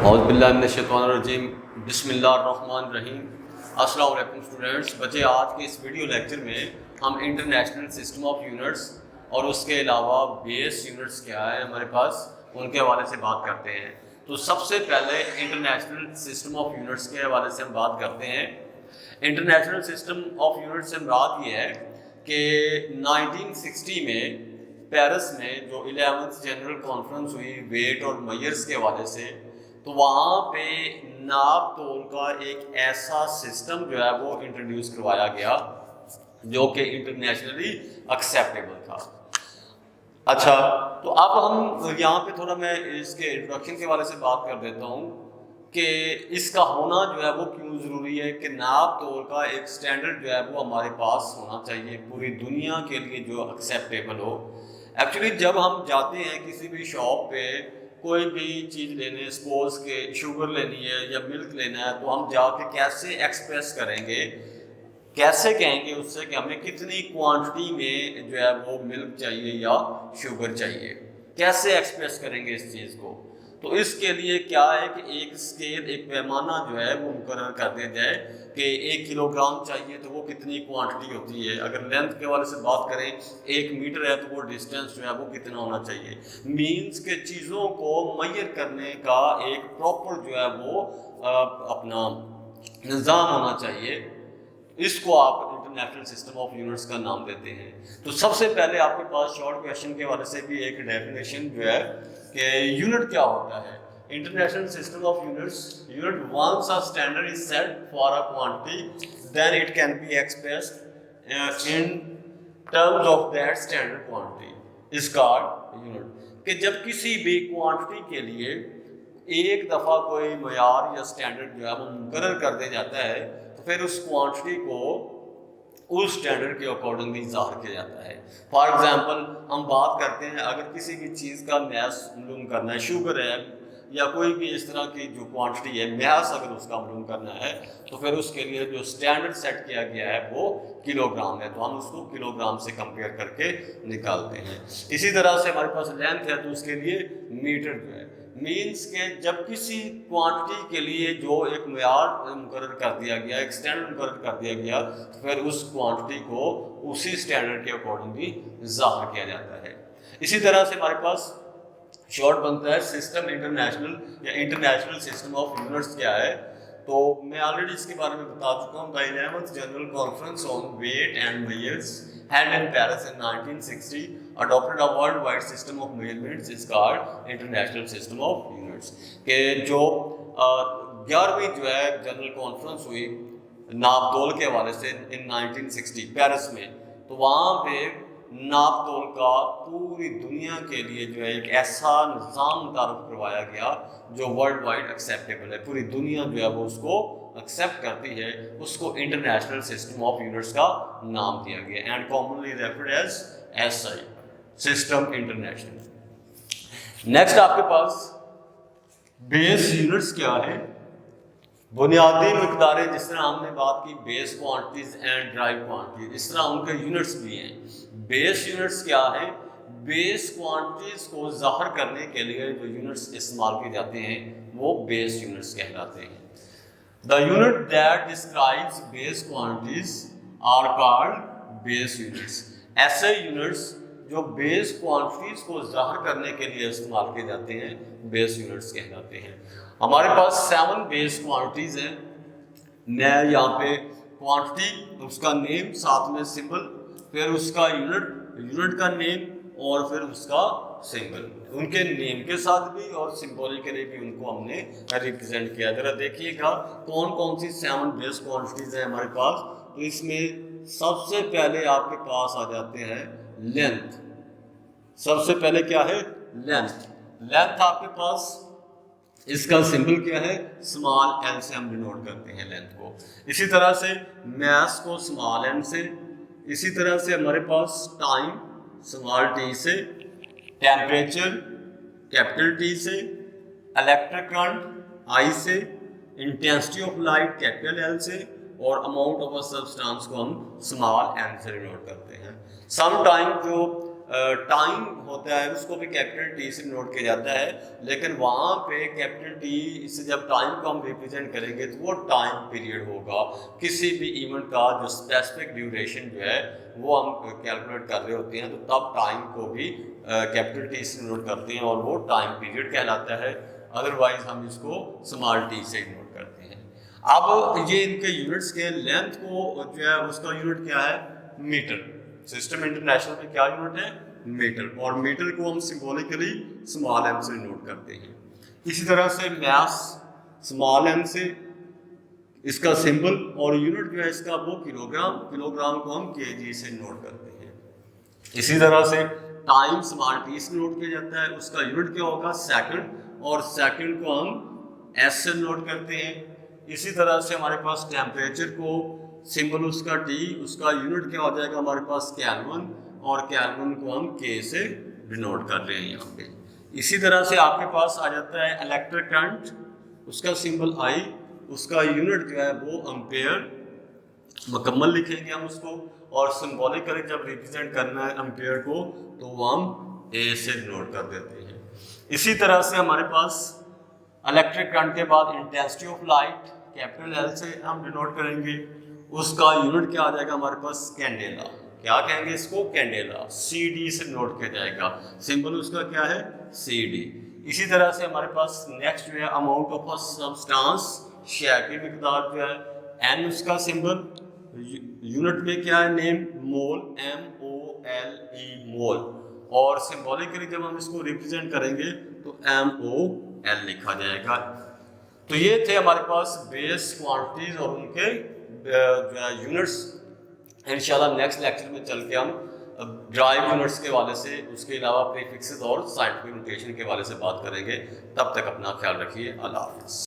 औज़ुबिल्लाहिमिनश्शैतानिर्रजीम बिस्मिल्लाहिर्रहमानिर्रहीम। अस्सलाम वालेकुम स्टूडेंट्स। बच्चे, आज के इस वीडियो लेक्चर में हम इंटरनेशनल सिस्टम ऑफ यूनिट्स और उसके अलावा बेस यूनिट्स क्या है हमारे पास, उनके हवाले से बात करते हैं। तो सबसे पहले इंटरनेशनल सिस्टम ऑफ यूनिट्स के हवाले से हम बात करते हैं। इंटरनेशनल सिस्टम ऑफ यूनिट्स से मुराद ये है कि 1960 में पेरिस में जो 11th जनरल कॉन्फ्रेंस हुई वेट और मेयर्स के हवाले से, तो वहाँ पे नाप तोल का एक ऐसा सिस्टम जो है वो इंट्रोड्यूस करवाया गया जो कि इंटरनेशनली एक्सेप्टेबल था। अच्छा, तो अब हम यहाँ पे थोड़ा मैं इसके इंट्रोडक्शन के हवाले से बात कर देता हूँ कि इसका होना जो है वो क्यों ज़रूरी है कि नाप तोल का एक स्टैंडर्ड जो है वो हमारे पास होना चाहिए पूरी दुनिया के लिए जो एक्सेप्टेबल हो। एक्चुअली जब हम जाते हैं किसी भी शॉप पे कोई भी चीज़ लेने, सपोज के शुगर लेनी है या मिल्क लेना है, तो हम जाके कैसे एक्सप्रेस करेंगे, कैसे कहेंगे उससे कि हमें कितनी क्वांटिटी में जो है वो मिल्क चाहिए या शुगर चाहिए, कैसे एक्सप्रेस करेंगे इस चीज़ को। तो इसके लिए क्या है कि एक स्केल, एक पैमाना जो है वो मुकर्रर कर दिया जाए कि 1 किलोग्राम चाहिए तो वो कितनी क्वांटिटी होती है। अगर लेंथ के वाले से बात करें, 1 मीटर है तो वो डिस्टेंस जो है वो कितना होना चाहिए। मीन्स के चीज़ों को मेजर करने का एक प्रॉपर जो है वो अपना निज़ाम होना चाहिए। इसको आप इंटरनेशनल सिस्टम ऑफ यूनिट्स का नाम देते हैं। तो सबसे पहले आपके पास शॉर्ट क्वेश्चन के हवाले से भी एक डेफिनेशन जो है कि यूनिट क्या होता है। International system of units, unit once a standard is set for a quantity then it can be expressed in terms of that standard quantity is called unit. कि जब किसी भी क्वांटिटी के लिए एक दफ़ा कोई मयार या स्टैंडर्ड जो है वो मुकर्रर कर दिया जाता है, तो फिर उस क्वांटिटी को उस स्टैंडर्ड के अकॉर्डिंगली ज़ाहिर किया जाता है। फॉर एग्जांपल हम बात करते हैं, अगर किसी भी चीज़ का मैस मालूम करना है, शुगर है या कोई भी इस तरह की जो क्वांटिटी है, मैस अगर उसका मालूम करना है, तो फिर उसके लिए जो स्टैंडर्ड सेट किया गया है वो किलोग्राम है, तो हम उसको किलोग्राम से कंपेयर करके निकालते हैं। इसी तरह से हमारे पास लेंथ है, तो उसके लिए मीटर जो है। मीन्स के जब किसी क्वांटिटी के लिए जो एक म्यार मुकर्रर कर दिया गया, एक स्टैंडर्ड मुकर्रर कर दिया गया, तो फिर उस क्वांटिटी को उसी स्टैंडर्ड के अकॉर्डिंगली ज़ाहिर किया जाता है। इसी तरह से हमारे पास शॉर्ट बनता है सिस्टम इंटरनेशनल या इंटरनेशनल सिस्टम ऑफ यूनिट्स क्या है। तो मैं ऑलरेडी इसके बारे में बता चुका हूँ। The 11th general conference on weight and measures held in Paris in 1960 adopted a worldwide system of measurements is called international system of units। के जो 11वीं जो है जनरल कॉन्फ्रेंस हुई नाप तोल के हवाले से इन 1960 पेरिस में, तो वहाँ पे नाप तोल का पूरी दुनिया के लिए जो है एक ऐसा निज़ाम मुतारफ़ करवाया गया जो वर्ल्ड वाइड एक्सेप्टेबल है। पूरी दुनिया जो है वो उसको एक्सेप्ट करती है, उसको इंटरनेशनल सिस्टम ऑफ यूनिट्स का नाम दिया गया and commonly referred as SI, system international. Next आपके पास बेस यूनिट्स क्या है। बुनियादी मिकदारें, जिस तरह हमने बात की base quantities and drive quantities, इस तरह उनके यूनिट्स भी हैं। बेस यूनिट्स क्या है? बेस क्वांटिटीज को ज़ाहिर करने के लिए जो यूनिट्स इस्तेमाल किए जाते हैं वो बेस यूनिट्स कहलाते हैं। The unit that describes base quantities are called base units। ऐसे यूनिट्स जो बेस क्वांटिटीज को ज़ाहिर करने के लिए इस्तेमाल किए जाते हैं बेस यूनिट्स कहलाते हैं। हमारे पास 7 बेस क्वांटिटीज हैं। मैं यहाँ पे क्वांटिटी, उसका नेम, साथ में सिंबल, फिर उसका यूनिट, यूनिट का नेम और फिर उसका सिंबल, उनके नेम के साथ भी और सिंबॉलिकली भी उनको हमने रिप्रेजेंट किया। जरा देखिएगा कौन कौन सी 7 बेस क्वांटिटीज हैं हमारे पास। तो इसमें सबसे पहले आपके पास आ जाते हैं लेंथ। सबसे पहले क्या है? लेंथ। लेंथ आपके पास, इसका सिंबल क्या है? स्मॉल एल से हम डिनोट करते हैं लेंथ को। इसी तरह से मैस को स्मॉल एम से, इसी तरह से हमारे पास टाइम स्मॉल टी से, टेम्परेचर कैपिटल टी से, इलेक्ट्रिक करंट आई से, intensity of light capital L से और अमाउंट ऑफ अ सब्सटेंस को हम स्मॉल एम से डिनोट करते हैं। सम टाइम जो टाइम होता है उसको भी कैपिटल टी से नोट किया जाता है, लेकिन वहाँ पे कैपिटल टी से जब टाइम को हम रिप्रेजेंट करेंगे तो वो टाइम पीरियड होगा। किसी भी इवेंट का जो स्पेसिफिक ड्यूरेशन जो है वो हम कैलकुलेट कर रहे होते हैं, तो तब टाइम को भी कैपिटल टी से नोट करते हैं और वो टाइम पीरियड कहलाता है। अदरवाइज हम इसको स्मॉल टी से नोट करते हैं। अब ये इनके यूनिट्स के लेंथ को जो है उसका यूनिट क्या है, मीटर। सिस्टम इंटरनेशनल में क्या यूनिट है, मीटर, और मीटर को हम सिंबॉलिकली स्मॉल एम से नोट करते हैं। इसी तरह से मैस स्मॉल एम से इसका सिंबल और यूनिट जो है इसका वो किलोग्राम, किलोग्राम को हम केजी से नोट करते हैं। इसी तरह से टाइम स्मॉल टी से नोट किया जाता है, उसका यूनिट क्या होगा, सेकंड, और सेकंड को हम एस से नोट करते हैं। इसी तरह से हमारे पास टेम्परेचर को सिंबल उसका टी, उसका यूनिट क्या हो जाएगा हमारे पास केल्विन, और केल्विन को हम के से डिनोट कर रहे हैं यहाँ पे। इसी तरह से आपके पास आ जाता है इलेक्ट्रिक करंट, उसका सिंबल आई, उसका यूनिट जो है वो एम्पेयर, मुकम्मल लिखेंगे हम उसको, और सिंबॉलिकली जब रिप्रेजेंट करना है एम्पेयर को तो वो हम ए से डिनोट कर देते हैं। इसी तरह से हमारे पास इलेक्ट्रिक करंट के बाद intensity of light capital L से हम डिनोट करेंगे, उसका यूनिट क्या आ जाएगा हमारे पास, कैंडेला। क्या कहेंगे इसको, कैंडेला, सी डी से नोट किया जाएगा, सिंबल उसका क्या है, सी डी। इसी तरह से हमारे पास नेक्स्ट जो है अमाउंट ऑफ अ सब्सटेंस, शय की मिकदार जो है, एन उसका सिंबल, यूनिट में क्या है, नेम, मोल, MOLE, मोल, और सिंबॉलिकली जब हम इसको रिप्रेजेंट करेंगे तो MOL लिखा जाएगा। तो ये थे हमारे पास बेस क्वांटिटीज और उनके यूनिट्स। इंशाल्लाह नेक्स्ट लेक्चर में चल के हम ड्राइव यूनिट्स के हवाले से, उसके अलावा प्रीफिक्सेस और साइंटिफिक नोटेशन के हवाले से बात करेंगे। तब तक अपना ख्याल रखिए। अल्लाह हाफ़िज़।